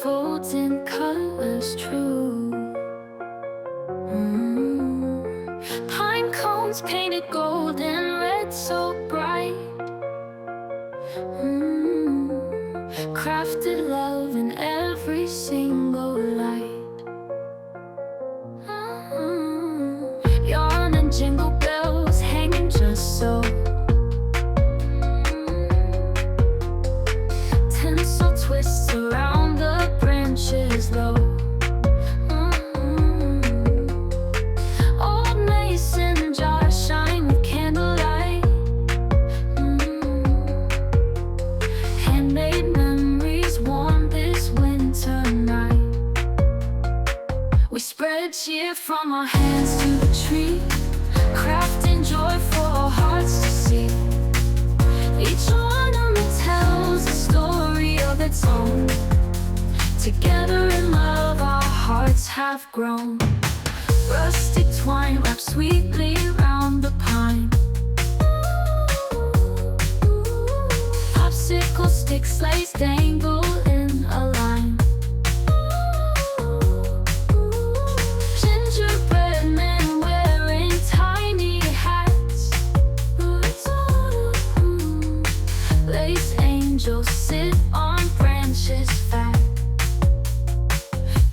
unfolds in colors true. Pine cones painted gold and red so bright. Crafted love in every single light. Yarn and jingle bells hanging just so. Tinsel twists around the branches low. Old mason jars shine with candlelight. Handmade memories warm this winter night. We spread cheer from our hands to the tree, crafting joy for our hearts to see. Each ornament tells a story of its own. Together in love our hearts have grown. Rustic twine wrapped sweetly round the pine. Popsicle stick sleighs dangle in a line. Gingerbread men wearing tiny hats. Lace angels sit on branches fat.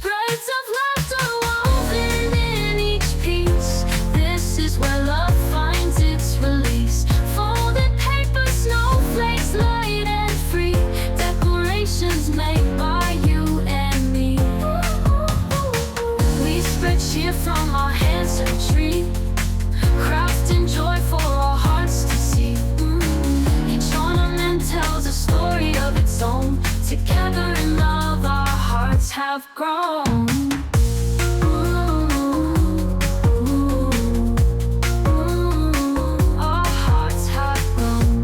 Threads of laughter woven in each piece. This is where love finds its release. Folded paper, snowflakes, light and free. Decorations made by you and me. We spread cheer from our hands to the tree, crafting joy for our hearts to see. Each ornament tells a story of its own. Together in love our hearts have grown. Our hearts have grown.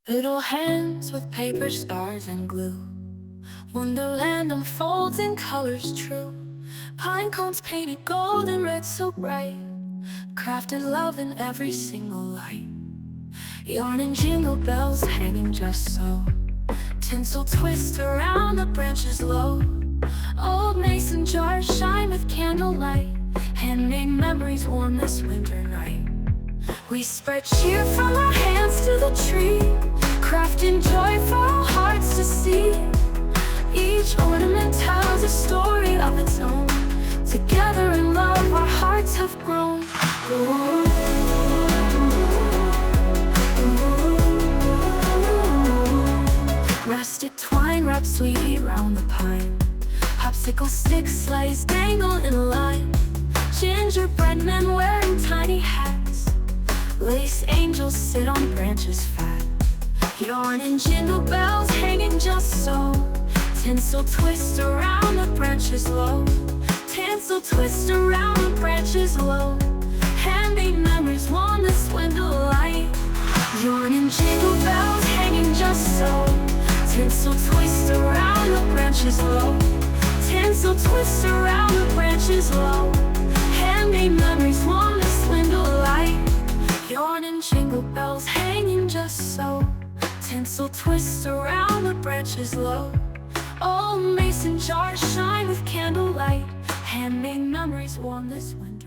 Little hands with paper, stars and glue. Wonderland unfolds in colors true. Pine cones painted gold and red so bright. Crafted love in every single light. Yarn and jingle bells hanging just so. Tinsel twists around the branches low. Old mason jars shine with candlelight. Handmade memories warm this winter night. We spread cheer from our hands to the tree, crafting joy for our hearts to see. Each ornament tells a story of its own. Together in love our hearts have grown. Rusted twine wrapped sweetly round the pine. Popsicle sticks sleighs dangle in a line. Gingerbread men wearing tiny hats. Lace angels sit on branches fat. Yarn and jingle bells hanging just so. Tinsel twists around the branches low. Tinsel twists around the branches low. Handmade memories warm this winter light. Yarn and jingle bells hanging just so. Tinsel twists around the branches low. Tinsel twists around the branches low. Handmade memories warm this winter light. Yarn and jingle bells hanging just so. Tinsel twists around the branches low. Old mason jars shine with candlelight. Handmade memories warm this winter.